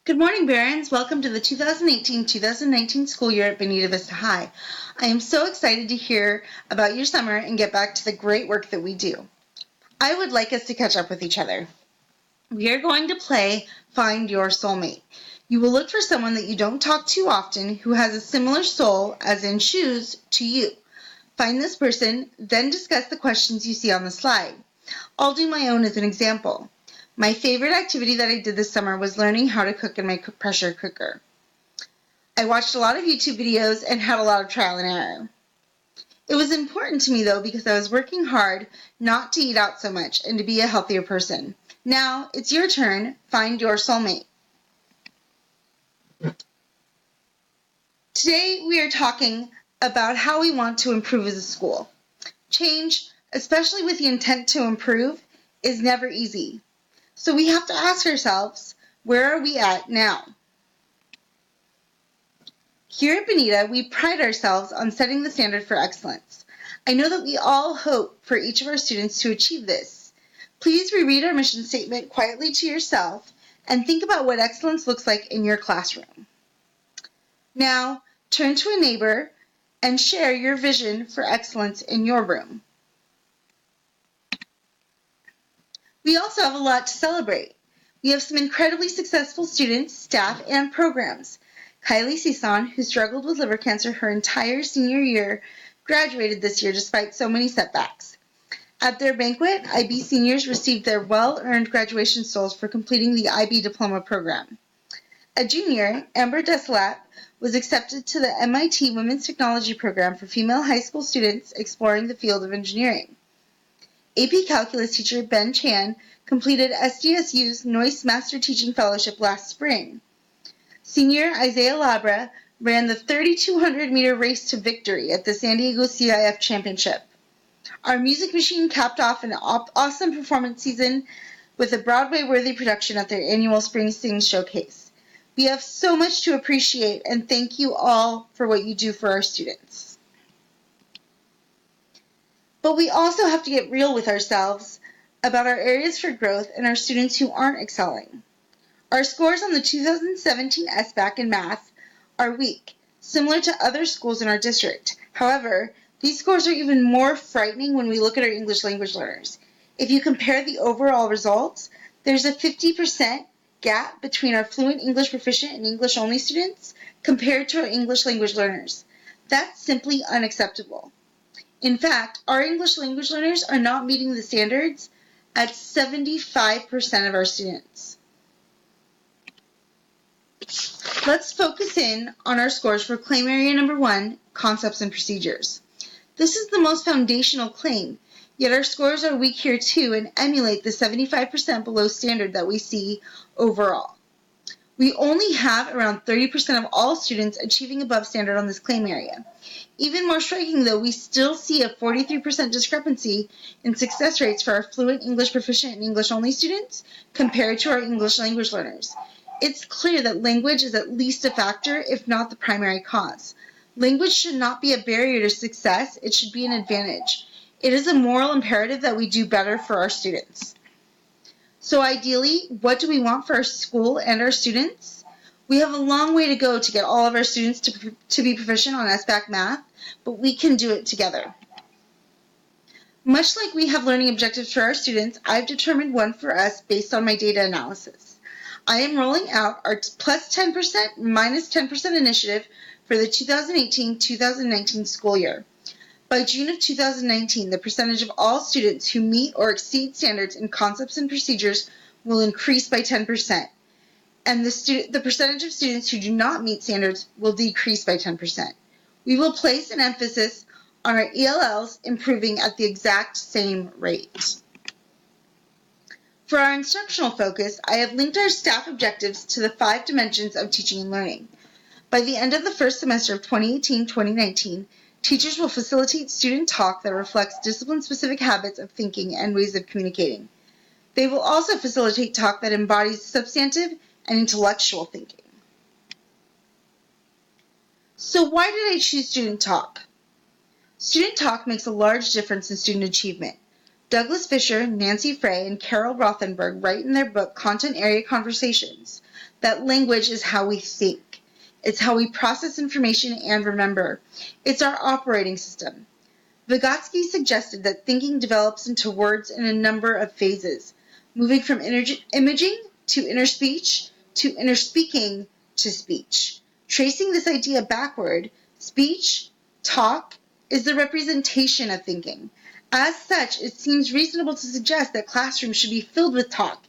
Good morning, Barons. Welcome to the 2018-2019 school year at Bonita Vista High. I am so excited to hear about your summer and get back to the great work that we do. I would like us to catch up with each other. We are going to play Find Your Soulmate. You will look for someone that you don't talk to often who has a similar soul, as in shoes, to you. Find this person, then discuss the questions you see on the slide. I'll do my own as an example. My favorite activity that I did this summer was learning how to cook in my pressure cooker. I watched a lot of YouTube videos and had a lot of trial and error. It was important to me, though, because I was working hard not to eat out so much and to be a healthier person. Now, it's your turn. Find your soulmate. Today, we are talking about how we want to improve as a school. Change, especially with the intent to improve, is never easy. So we have to ask ourselves, where are we at now? Here at Bonita, we pride ourselves on setting the standard for excellence. I know that we all hope for each of our students to achieve this. Please reread our mission statement quietly to yourself and think about what excellence looks like in your classroom. Now, turn to a neighbor and share your vision for excellence in your room. We also have a lot to celebrate. We have some incredibly successful students, staff, and programs. Kylie Cison, who struggled with liver cancer her entire senior year, graduated this year despite so many setbacks. At their banquet, IB seniors received their well-earned graduation souls for completing the IB diploma program. A junior, Amber Desalat, was accepted to the MIT Women's Technology Program for female high school students exploring the field of engineering. AP Calculus teacher Ben Chan completed SDSU's Noyce Master Teaching Fellowship last spring. Senior Isaiah Labra ran the 3,200-meter race to victory at the San Diego CIF Championship. Our music machine capped off an awesome performance season with a Broadway-worthy production at their annual Spring Sing Showcase. We have so much to appreciate, and thank you all for what you do for our students. But we also have to get real with ourselves about our areas for growth and our students who aren't excelling. Our scores on the 2017 SBAC in math are weak, similar to other schools in our district. However, these scores are even more frightening when we look at our English language learners. If you compare the overall results, there's a 50% gap between our fluent English proficient and English only students compared to our English language learners. That's simply unacceptable. In fact, our English language learners are not meeting the standards at 75% of our students. Let's focus in on our scores for claim area number 1, concepts and procedures. This is the most foundational claim, yet our scores are weak here too and emulate the 75% below standard that we see overall. We only have around 30% of all students achieving above standard on this claim area. Even more striking, though, we still see a 43% discrepancy in success rates for our fluent English proficient and English only students compared to our English language learners. It's clear that language is at least a factor, if not the primary cause. Language should not be a barrier to success, it should be an advantage. It is a moral imperative that we do better for our students. So ideally, what do we want for our school and our students? We have a long way to go to get all of our students to be proficient on SBAC math, but we can do it together. Much like we have learning objectives for our students, I've determined one for us based on my data analysis. I am rolling out our plus 10%, minus 10% initiative for the 2018-2019 school year. By June of 2019, the percentage of all students who meet or exceed standards in concepts and procedures will increase by 10%, and the percentage of students who do not meet standards will decrease by 10%. We will place an emphasis on our ELLs improving at the exact same rate. For our instructional focus, I have linked our staff objectives to the 5 dimensions of teaching and learning. By the end of the first semester of 2018-2019, teachers will facilitate student talk that reflects discipline-specific habits of thinking and ways of communicating. They will also facilitate talk that embodies substantive and intellectual thinking. So why did I choose student talk? Student talk makes a large difference in student achievement. Douglas Fisher, Nancy Frey, and Carol Rothenberg write in their book Content Area Conversations that language is how we think. It's how we process information and remember. It's our operating system. Vygotsky suggested that thinking develops into words in a number of phases, moving from imaging to inner speech to inner speaking to speech. Tracing this idea backward, speech, talk, is the representation of thinking. As such, it seems reasonable to suggest that classrooms should be filled with talk,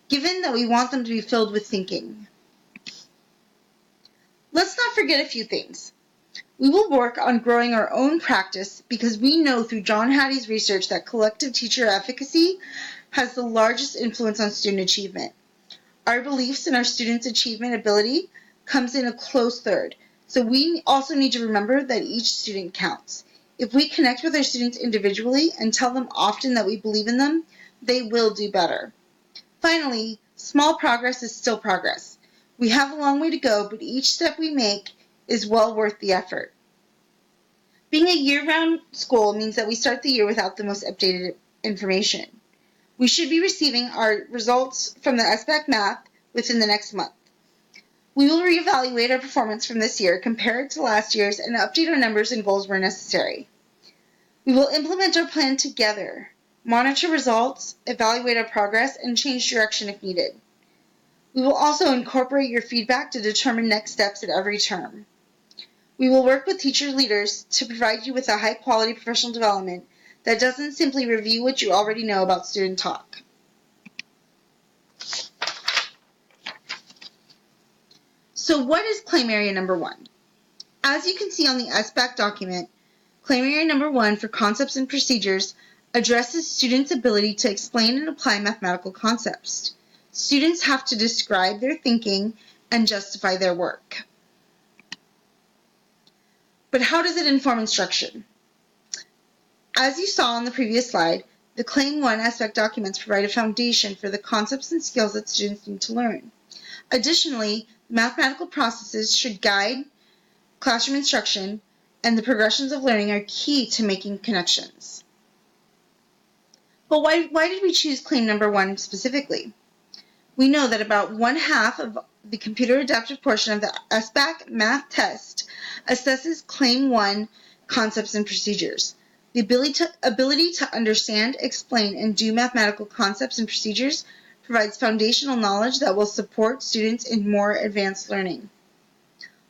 given that we want them to be filled with thinking. Let's not forget a few things. We will work on growing our own practice because we know through John Hattie's research that collective teacher efficacy has the largest influence on student achievement. Our beliefs in our students' achievement ability comes in a close third, so we also need to remember that each student counts. If we connect with our students individually and tell them often that we believe in them, they will do better. Finally, small progress is still progress. We have a long way to go, but each step we make is well worth the effort. Being a year-round school means that we start the year without the most updated information. We should be receiving our results from the SBAC math within the next month. We will reevaluate our performance from this year, compare it to last year's, and update our numbers and goals where necessary. We will implement our plan together, monitor results, evaluate our progress, and change direction if needed. We will also incorporate your feedback to determine next steps at every term. We will work with teacher leaders to provide you with a high-quality professional development that doesn't simply review what you already know about student talk. So what is claim area number 1? As you can see on the SBAC document, claim area number 1 for concepts and procedures addresses students' ability to explain and apply mathematical concepts. Students have to describe their thinking and justify their work. But how does it inform instruction? As you saw on the previous slide, the Claim 1 SBAC documents provide a foundation for the concepts and skills that students need to learn. Additionally, mathematical processes should guide classroom instruction, and the progressions of learning are key to making connections. But why did we choose Claim number 1 specifically? We know that about 1/2 of the computer adaptive portion of the SBAC math test assesses Claim 1 concepts and procedures. The ability to understand, explain, and do mathematical concepts and procedures provides foundational knowledge that will support students in more advanced learning.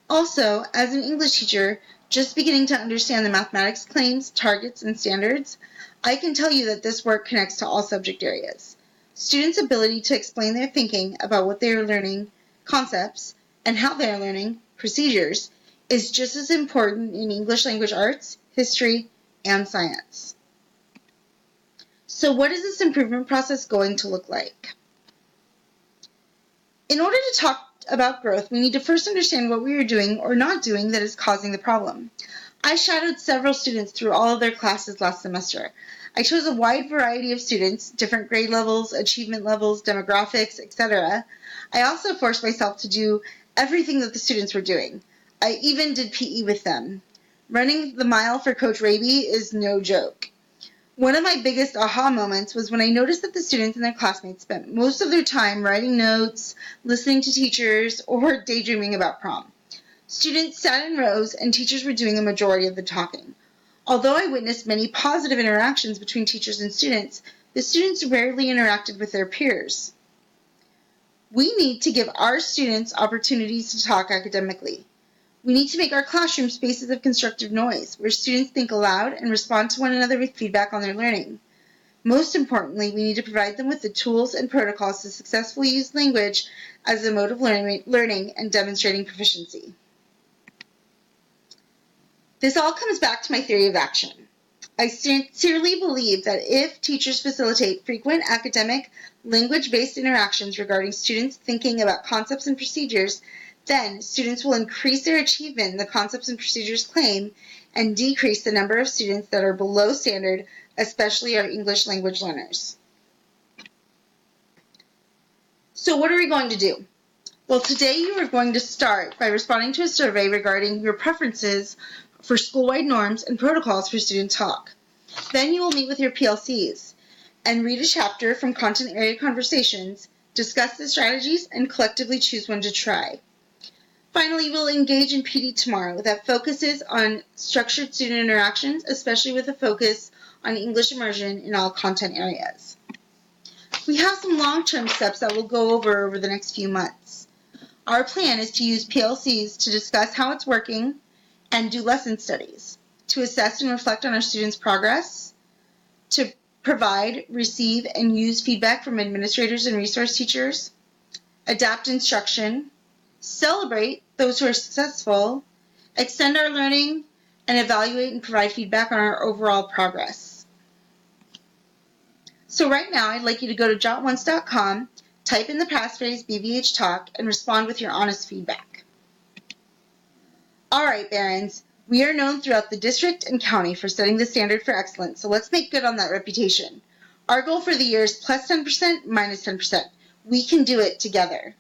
Also, as an English teacher, just beginning to understand the mathematics claims, targets, and standards, I can tell you that this work connects to all subject areas. Students' ability to explain their thinking about what they are learning, concepts, and how they are learning, procedures, is just as important in English language arts, history, and science. So what is this improvement process going to look like? In order to talk about growth, we need to first understand what we are doing or not doing that is causing the problem. I shadowed several students through all of their classes last semester. I chose a wide variety of students, different grade levels, achievement levels, demographics, etc. I also forced myself to do everything that the students were doing. I even did PE with them. Running the mile for Coach Raby is no joke. One of my biggest aha moments was when I noticed that the students and their classmates spent most of their time writing notes, listening to teachers, or daydreaming about prom. Students sat in rows and teachers were doing a majority of the talking. Although I witnessed many positive interactions between teachers and students, the students rarely interacted with their peers. We need to give our students opportunities to talk academically. We need to make our classroom spaces of constructive noise, where students think aloud and respond to one another with feedback on their learning. Most importantly, we need to provide them with the tools and protocols to successfully use language as a mode of learning and demonstrating proficiency. This all comes back to my theory of action. I sincerely believe that if teachers facilitate frequent academic, language-based interactions regarding students thinking about concepts and procedures, then students will increase their achievement in the concepts and procedures claim and decrease the number of students that are below standard, especially our English language learners. So what are we going to do? Well, today you are going to start by responding to a survey regarding your preferences for school-wide norms and protocols for student talk. Then you will meet with your PLCs and read a chapter from Content Area Conversations, discuss the strategies, and collectively choose one to try. Finally, we'll engage in PD tomorrow that focuses on structured student interactions, especially with a focus on English immersion in all content areas. We have some long-term steps that we'll go over the next few months. Our plan is to use PLCs to discuss how it's working and do lesson studies, to assess and reflect on our students' progress, to provide, receive, and use feedback from administrators and resource teachers, adapt instruction, celebrate those who are successful, extend our learning, and evaluate and provide feedback on our overall progress. So right now, I'd like you to go to jotonce.com, type in the passphrase BVH Talk, and respond with your honest feedback. All right, Barons, we are known throughout the district and county for setting the standard for excellence, so let's make good on that reputation. Our goal for the year is plus 10%, minus 10%. We can do it together.